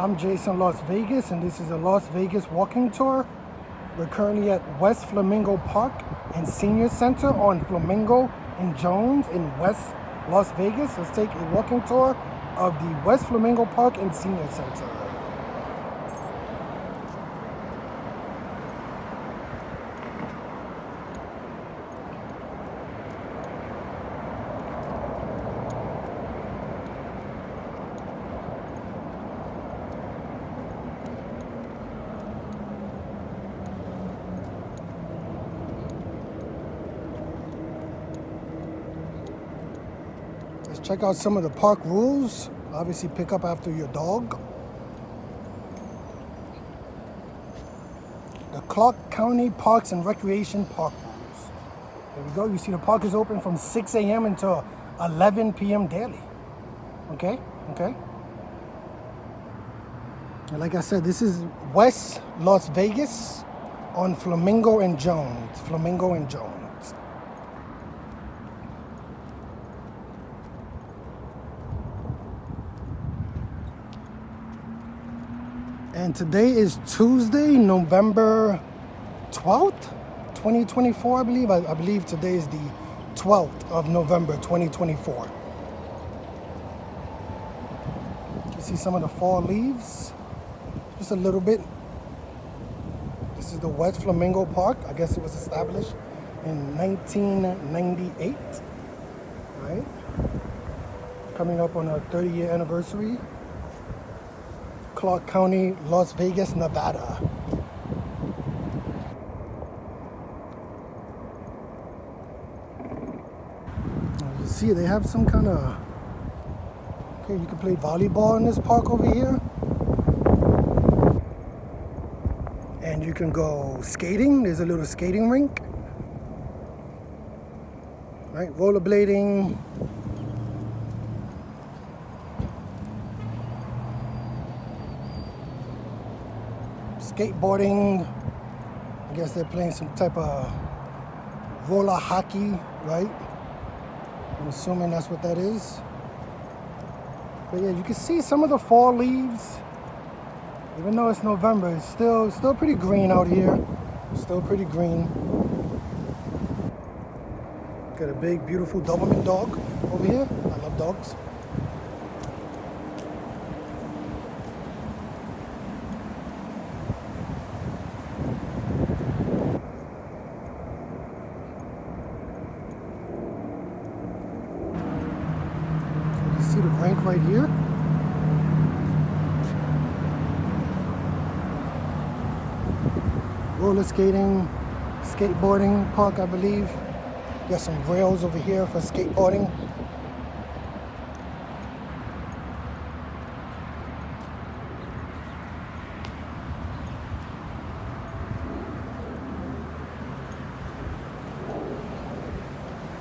I'm JasonLasVegas, and this is a Las Vegas walking tour. We're currently at West Flamingo Park and Senior Center on Flamingo and Jones in West Las Vegas. Let's take a walking tour of the West Flamingo Park and Senior Center. Let's check out some of the park rules. Obviously, pick up after your dog. The Clark County Parks and Recreation Park rules. There we go. You see the park is open from 6 a.m. until 11 p.m. daily. Okay? And like I said, this is West Las Vegas on Flamingo and Jones. Flamingo and Jones. And today is Tuesday, November 12th, 2024, I believe. I believe today is the 12th of November, 2024. You see some of the fall leaves, just a little bit. This is the West Flamingo Park. I guess it was established in 1998, right? Coming up on our 30-year anniversary. Clark County, Las Vegas, Nevada. You see, they have some kind of... Okay, you can play volleyball in this park over here. And you can go skating. There's a little skating rink. Right, rollerblading. Skateboarding. I guess they're playing some type of roller hockey, right? I'm assuming that's what that is. But yeah, you can see some of the fall leaves. Even though it's November, it's still pretty green out here. Still pretty green. Got a big, beautiful Doberman dog over here. I love dogs. See the rink right here. Roller skating, skateboarding park, I believe. Got some rails over here for skateboarding.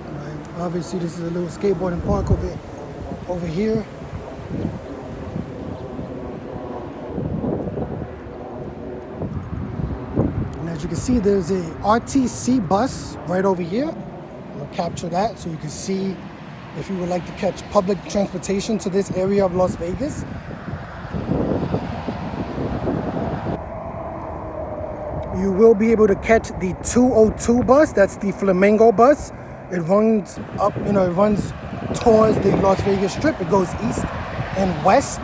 Right. Obviously, this is a little skateboarding park over here. And as you can see, there's a RTC bus right over here. I'm gonna capture that so you can see if you would like to catch public transportation to this area of Las Vegas. You will be able to catch the 202 bus. That's the Flamingo bus. It runs up, it runs towards the Las Vegas Strip. It goes east and west.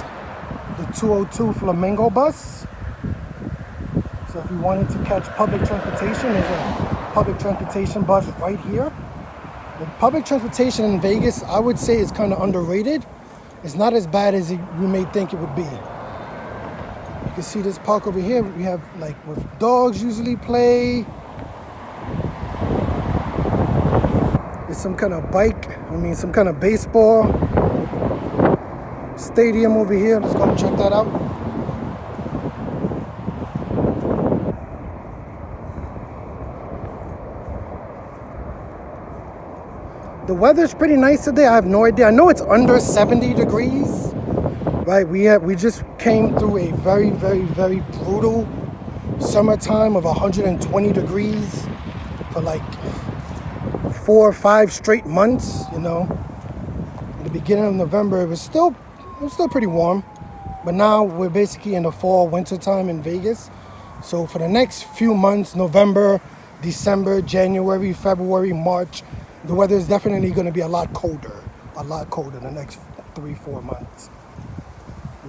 The 202 Flamingo bus. So if you wanted to catch public transportation, there's a public transportation bus right here. The public transportation in Vegas, I would say, is kind of underrated. It's not as bad as you may think it would be. You can see this park over here. We have like where dogs usually play. Some kind of some kind of baseball stadium over here. Let's go and check that out. The weather's pretty nice today. I have no idea. I know it's under 70 degrees, right? We just came through a very, very, very brutal summertime of 120 degrees for like 4 or 5 straight months, At the beginning of November, it was still pretty warm. But now we're basically in the fall, winter time in Vegas. So for the next few months, November, December, January, February, March, the weather is definitely going to be a lot colder the next 3-4 months.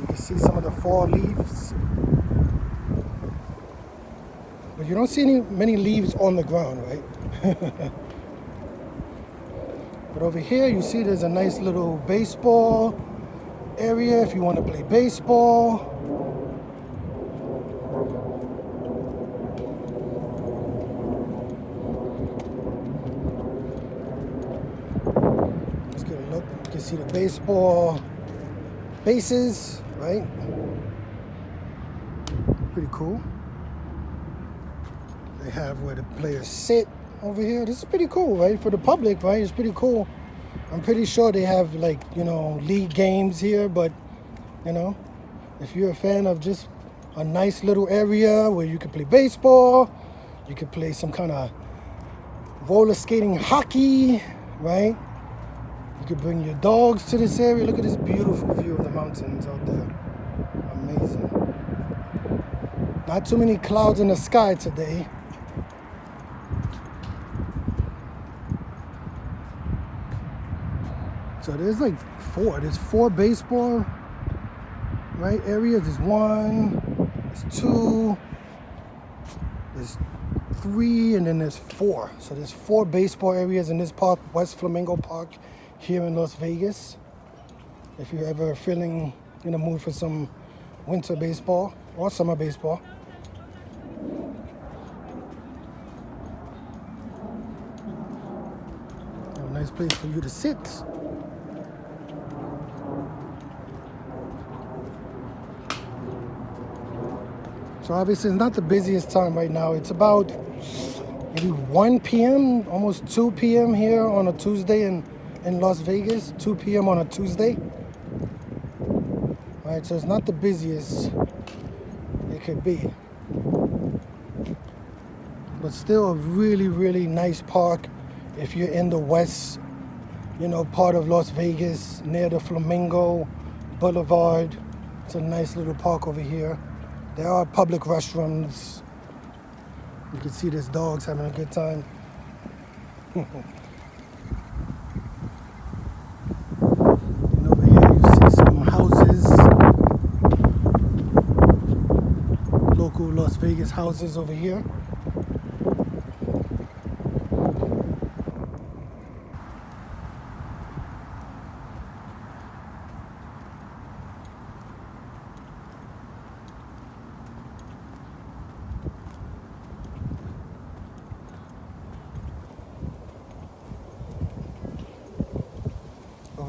You can see some of the fall leaves. But you don't see many leaves on the ground, right? But over here, you see there's a nice little baseball area if you want to play baseball. Let's get a look. You can see the baseball bases, right? Pretty cool. They have where the players sit over here. This is pretty cool, right? For the public, right? It's pretty cool. I'm pretty sure they have, like, you know, league games here, but, you know, if you're a fan of just a nice little area where you can play baseball, you can play some kind of roller skating hockey, right? You could bring your dogs to this area. Look at this beautiful view of the mountains out there. Amazing. Not too many clouds in the sky today. So there's like four baseball, right, areas. There's 1, there's 2, there's 3, and then there's 4. So there's 4 baseball areas in this park, West Flamingo Park, here in Las Vegas. If you're ever feeling in the mood for some winter baseball or summer baseball. A nice place for you to sit. So obviously it's not the busiest time right now. It's about maybe 1 p.m., almost 2 p.m. here on a Tuesday in Las Vegas. 2 p.m. on a Tuesday. All right, so it's not the busiest it could be. But still a really, really nice park if you're in the west, you know, part of Las Vegas, near the Flamingo Boulevard. It's a nice little park over here. There are public restrooms. You can see there's dogs having a good time. And over here you see some houses. Local Las Vegas houses over here.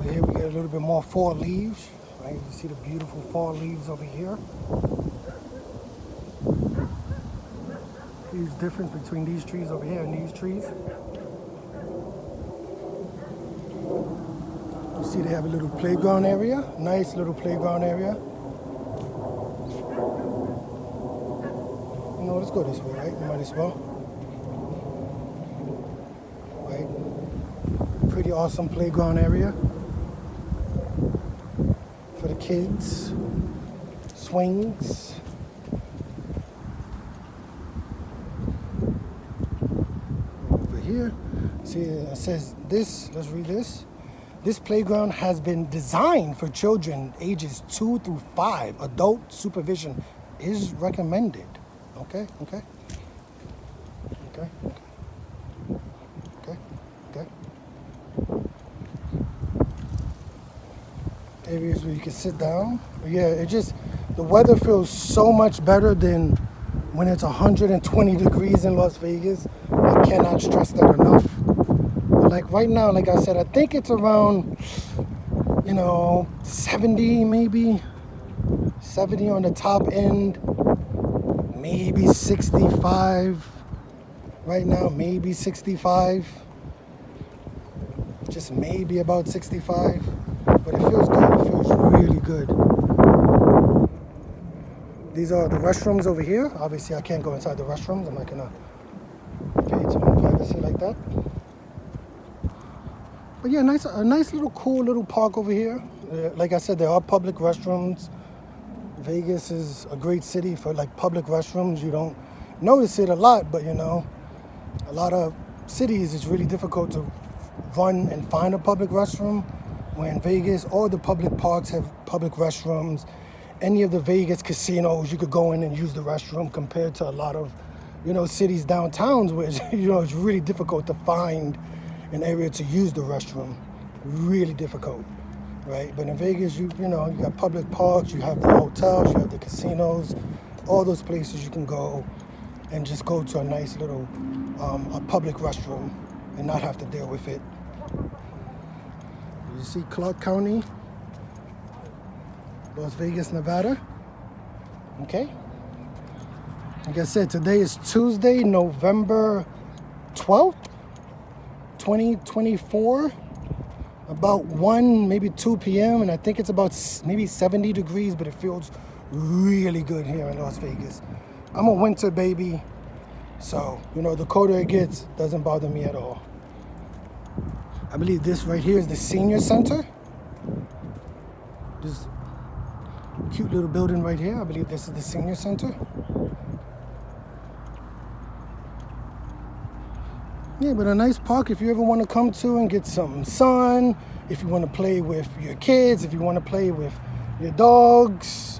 Here we get a little bit more fall leaves, right? You see the beautiful fall leaves over here. Huge difference between these trees over here and these trees. You see they have a little playground area, nice little playground area. You know, let's go this way, right? You might as well. Right? Pretty awesome playground area. For the kids, swings. Over here, see it says this, let's read this. This playground has been designed for children ages 2 through 5. Adult supervision is recommended. Okay. Areas where you can sit down. But yeah, the weather feels so much better than when it's 120 degrees in Las Vegas. I cannot stress that enough. But like right now, like I said, I think it's around, you know, 70 maybe. 70 on the top end. Maybe 65. Right now, maybe 65. Just maybe about 65. But it feels good. It feels really good. These are the restrooms over here. Obviously, I can't go inside the restrooms. I'm not gonna invade someone's privacy like that. But yeah, a nice little cool little park over here. Like I said, there are public restrooms. Vegas is a great city for like public restrooms. You don't notice it a lot, but you know, a lot of cities it's really difficult to run and find a public restroom. When Vegas, all the public parks have public restrooms. Any of the Vegas casinos, you could go in and use the restroom, compared to a lot of, you know, cities downtowns where you know it's really difficult to find an area to use the restroom. Really difficult, right? But in Vegas, you know, you got public parks, you have the hotels, you have the casinos, all those places you can go and just go to a nice little a public restroom and not have to deal with it. You see Clark County, Las Vegas, Nevada. Okay. Like I said, today is Tuesday, November 12th, 2024. About 1, maybe 2 p.m. and I think it's about maybe 70 degrees, but it feels really good here in Las Vegas. I'm a winter baby, so, you know, the colder it gets doesn't bother me at all. I believe this right here is the senior center. This cute little building right here. I believe this is the senior center. Yeah, but a nice park if you ever want to come to and get some sun, if you want to play with your kids, if you want to play with your dogs,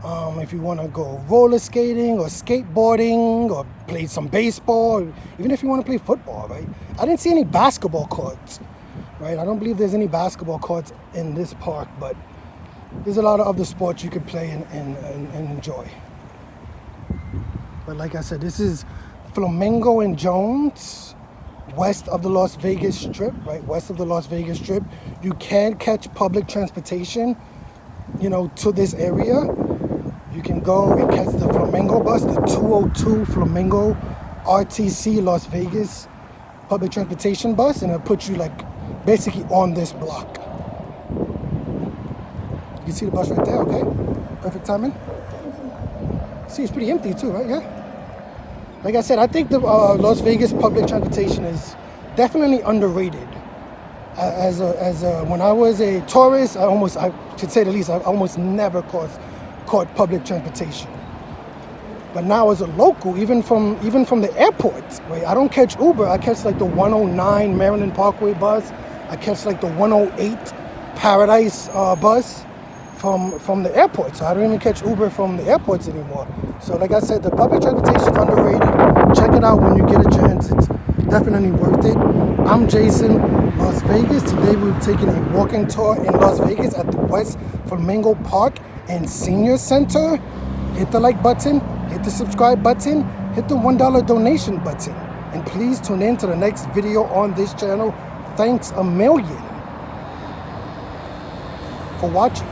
if you want to go roller skating or skateboarding or play some baseball, even if you want to play football, right? I didn't see any basketball courts, right? I don't believe there's any basketball courts in this park, but there's a lot of other sports you could play and enjoy. But like I said, this is Flamingo and Jones, west of the Las Vegas Strip, right? West of the Las Vegas Strip. You can catch public transportation, you know, to this area. You can go and catch the Flamingo bus, the 202 Flamingo RTC Las Vegas public transportation bus, and it'll put you like basically on this block. You can see the bus right there, okay? Perfect timing. See, it's pretty empty too, right? Yeah. Like I said, I think the Las Vegas public transportation is definitely underrated. When I was a tourist, I should say the least, I almost never caught public transportation. But now as a local, even from the airport, right? I don't catch Uber. I catch like the 109 Maryland Parkway bus. I catch like the 108 Paradise bus from the airport. So I don't even catch Uber from the airports anymore. So like I said, the public transportation is underrated. Check it out when you get a chance. It's definitely worth it. I'm Jason, Las Vegas. Today we're taking a walking tour in Las Vegas at the West Flamingo Park and Senior Center. Hit the like button, hit the subscribe button, hit the $1 donation button. And please tune in to the next video on this channel. Thanks a million for watching.